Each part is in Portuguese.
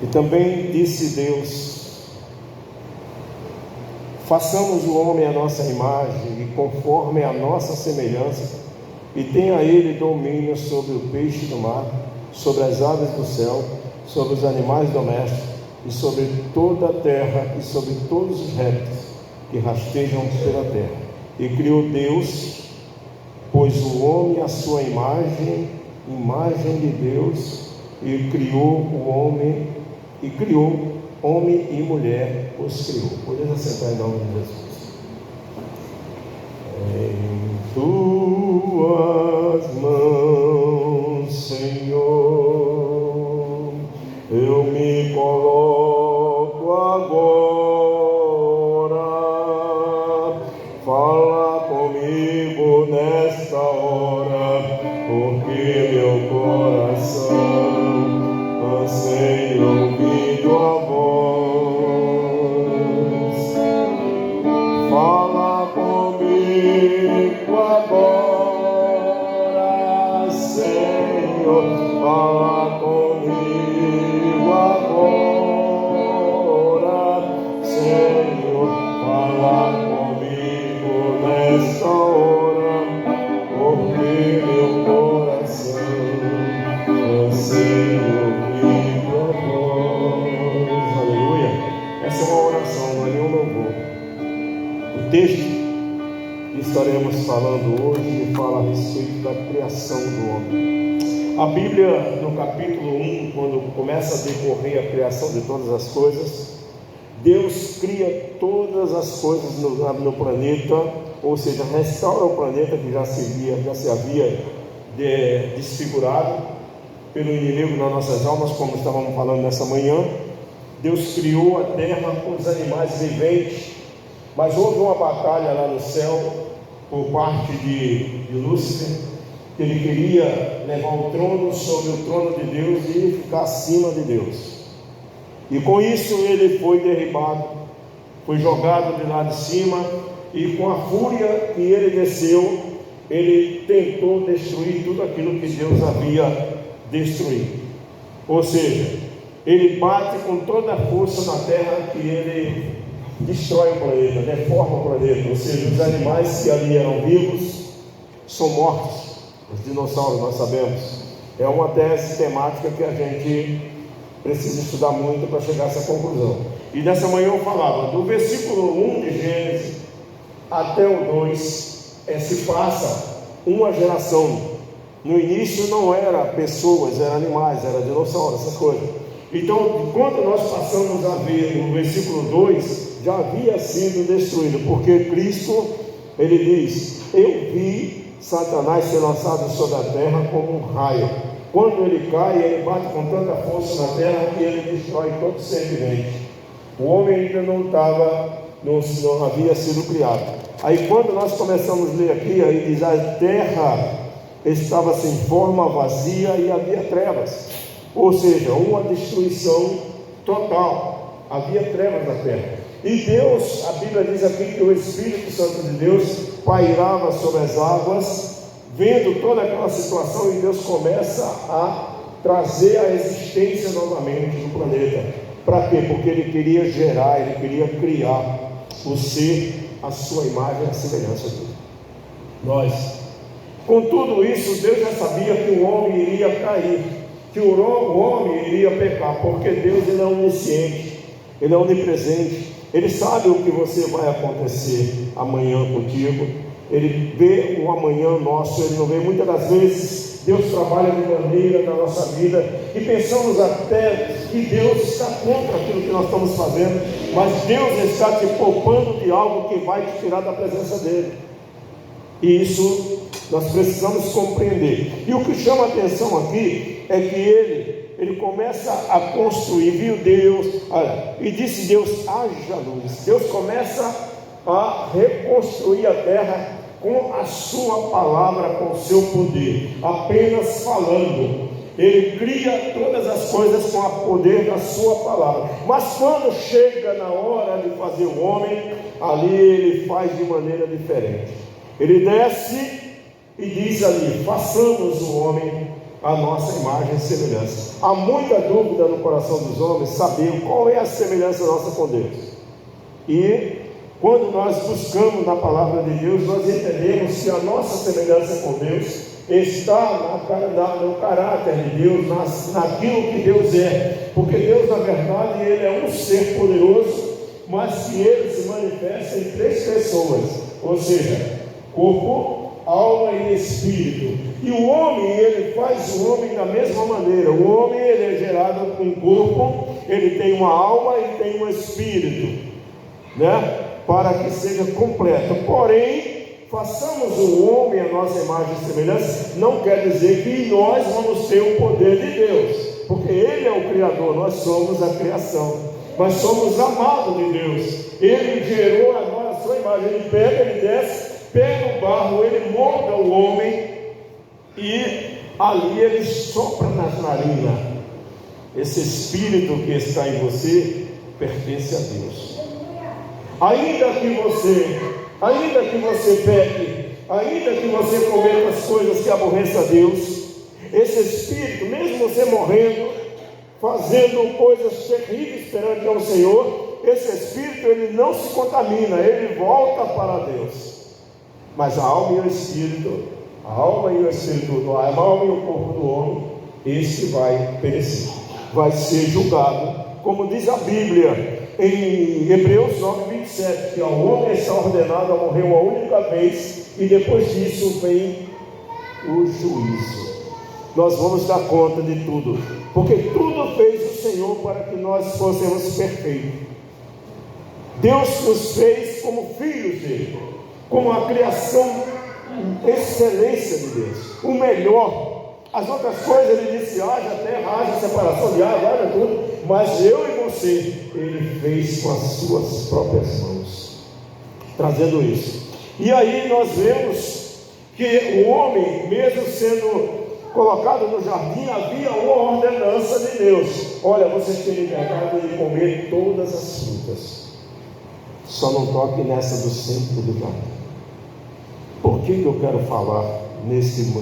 E também disse Deus: façamos o homem à nossa imagem e conforme a nossa semelhança, e tenha ele domínio sobre o peixe do mar, sobre as aves do céu, sobre os animais domésticos, e sobre toda a terra, e sobre todos os répteis que rastejam pela terra. E criou Deus, pois o homem à sua imagem de Deus, e criou o homem, e criou homem e mulher, os criou. Podemos assentar em nome de Jesus. Em tuas mãos, Senhor, eu me coloco agora. Fala comigo nesta hora, porque meu coração anseia ouvir tua voz. Fala comigo agora, Senhor. Fala comigo agora, Senhor. Fala comigo nesta hora, porque meu coração anseia ouvir tua voz. Aleluia. Essa é uma oração, não é nenhum louvor. O texto que estaremos falando hoje fala a respeito da criação do homem. A Bíblia, no capítulo 1, quando começa a decorrer a criação de todas as coisas, Deus cria todas as coisas no planeta, ou seja, restaura o planeta que já se havia desfigurado pelo inimigo nas nossas almas, como estávamos falando nessa manhã. Deus criou a terra com os animais viventes, mas houve uma batalha lá no céu por parte de Lúcifer, que ele queria levar o trono sobre o trono de Deus e ficar acima de Deus. E com isso ele foi derribado, foi jogado de lá de cima, e com a fúria que ele desceu, ele tentou destruir tudo aquilo que Deus havia destruído. Ou seja, ele bate com toda a força na terra que ele destrói o planeta, deforma o planeta. Ou seja, os animais que ali eram vivos são mortos. Os dinossauros, nós sabemos. É uma tese temática que a gente precisa estudar muito para chegar a essa conclusão. E nessa manhã eu falava, do versículo 1 de Gênesis até o 2, se passa uma geração. No início não era pessoas, eram animais, era dinossauros, essas coisas. Então, quando nós passamos a ver no versículo 2, já havia sido destruído, porque Cristo, ele diz: eu vi Satanás ser lançado sobre a terra como um raio. Quando ele cai, ele bate com tanta força na terra que ele destrói todo ser vivente. O homem ainda não havia sido criado. Aí quando nós começamos a ler aqui, aí diz: a terra estava sem forma, vazia, e havia trevas. Ou seja, uma destruição total. Havia trevas na terra. E Deus, a Bíblia diz aqui que o Espírito Santo de Deus pairava sobre as águas, vendo toda aquela situação, e Deus começa a trazer a existência novamente no planeta. Para quê? Porque ele queria gerar, ele queria criar o ser, a sua imagem, a semelhança dele. Nós, com tudo isso, Deus já sabia que o homem iria cair, que o homem iria pecar, porque Deus, ele é onisciente, ele é onipresente. Ele sabe o que você vai acontecer amanhã contigo. Ele vê o amanhã nosso, ele não vê. Muitas das vezes Deus trabalha de maneira na nossa vida e pensamos até que Deus está contra aquilo que nós estamos fazendo, mas Deus está te poupando de algo que vai te tirar da presença dele. E isso nós precisamos compreender. E o que chama a atenção aqui é que ele começa a construir, viu Deus, e disse Deus: haja luz. Deus começa a reconstruir a terra com a sua palavra, com o seu poder, apenas falando. Ele cria todas as coisas com o poder da sua palavra. Mas quando chega na hora de fazer o homem, ali ele faz de maneira diferente. Ele desce e diz ali: façamos o homem a nossa imagem e semelhança. Há muita dúvida no coração dos homens saber qual é a semelhança nossa com Deus. E quando nós buscamos na palavra de Deus, nós entendemos que a nossa semelhança com Deus está no caráter de Deus, naquilo que Deus é. Porque Deus, na verdade, Ele é um ser poderoso, mas que Ele se manifesta em 3 pessoas, ou seja, corpo, alma e espírito. E o homem, ele faz o homem da mesma maneira. O homem, ele é gerado com um corpo, ele tem uma alma e tem um espírito, né? Para que seja completo. Porém, façamos o homem a nossa imagem e semelhança, não quer dizer que nós vamos ter o poder de Deus, porque Ele é o Criador, nós somos a criação, nós somos amados de Deus. Ele gerou a sua imagem, Ele pega, Ele desce, pega o barro, Ele molda o homem e ali Ele sopra nas narinas. Esse espírito que está em você pertence a Deus. Ainda que você peque, ainda que você cometa as coisas que aborreçam a Deus, esse espírito, mesmo você morrendo, fazendo coisas terríveis perante ao Senhor, esse espírito, ele não se contamina, ele volta para Deus. Mas a alma e o espírito, a alma e o corpo do homem, esse vai perecer, vai ser julgado, como diz a Bíblia em Hebreus 9:27, que ao homem está ordenado a morrer uma única vez, e depois disso vem o juízo. Nós vamos dar conta de tudo, porque tudo fez o Senhor para que nós fôssemos perfeitos. Deus nos fez como filhos dele, como a criação, excelência de Deus, o melhor. As outras coisas ele disse: haja terra, haja separação de água, haja tudo, mas eu e você, ele fez com as suas próprias mãos, trazendo isso. E aí nós vemos que o homem, mesmo sendo colocado no jardim, havia uma ordenança de Deus: olha, vocês têm liberdade de comer todas as frutas, só não toque nessa do centro do jardim. Por que eu quero falar nesse tema?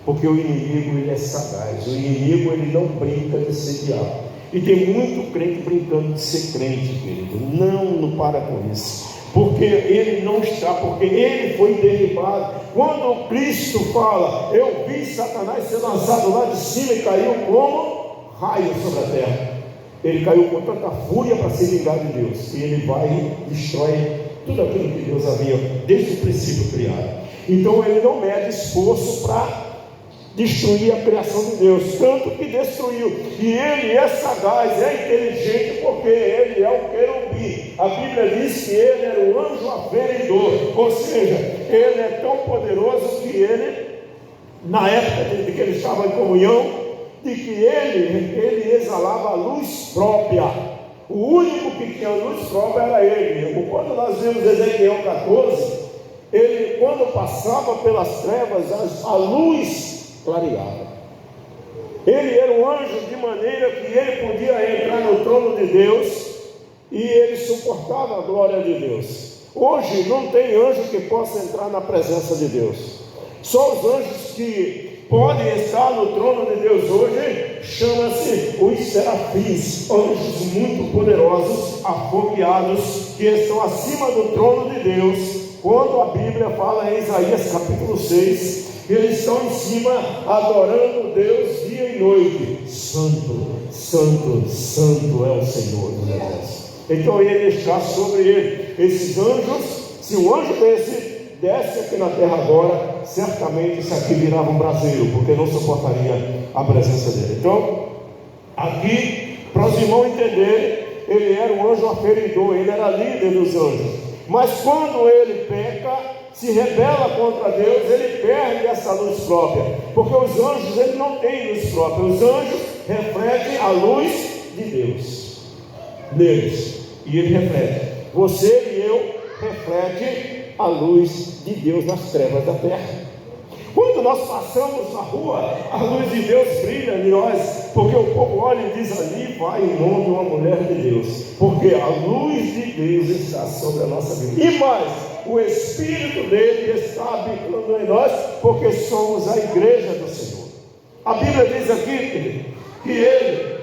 Porque o inimigo, ele é sagaz. O inimigo, ele não brinca de ser diabo. E tem muito crente brincando de ser crente, querido. Não para com isso. Porque ele não está, porque ele foi derribado. Quando Cristo fala: eu vi Satanás ser lançado lá de cima e caiu como raio sobre a terra. Ele caiu com tanta fúria para se vingar de Deus. E ele vai e destrói tudo aquilo que Deus havia desde o princípio criado. Então ele não mede esforço para destruir a criação de Deus, tanto que destruiu. E ele é sagaz, é inteligente, porque ele é o querubim. A Bíblia diz que ele era o anjo aferidor, ou seja, ele é tão poderoso que ele, na época de que ele estava em comunhão, de que ele exalava a luz própria. O único que tinha luz própria era ele. Quando nós vimos Ezequiel 14, ele, quando passava pelas trevas, a luz clareava. Ele era um anjo de maneira que ele podia entrar no trono de Deus e ele suportava a glória de Deus. Hoje não tem anjo que possa entrar na presença de Deus. Só os anjos que podem estar no trono de Deus hoje chama-se os serafins, anjos muito poderosos, afogueados, que estão acima do trono de Deus. Quando a Bíblia fala em Isaías capítulo 6, eles estão em cima adorando Deus dia e noite. Santo, santo, santo é o Senhor dos exércitos. Então ele está sobre ele. Esses anjos, se um anjo desce aqui na terra agora, certamente isso aqui virava um braseiro, porque não suportaria a presença dele. Então, aqui, para os irmãos entenderem, ele era um anjo aferidor, ele era líder dos anjos. Mas quando ele peca, se rebela contra Deus, ele perde essa luz própria, porque os anjos, ele não têm luz própria. Os anjos refletem a luz de Deus neles, e ele reflete. Você e eu reflete a luz de Deus nas trevas da terra. Quando nós passamos na rua, a luz de Deus brilha em nós, porque o povo olha e diz: ali vai o nome de uma mulher de Deus, porque a luz de Deus está sobre a nossa vida. E mais, o Espírito dele está habitando em nós, porque somos a igreja do Senhor. A Bíblia diz aqui que ele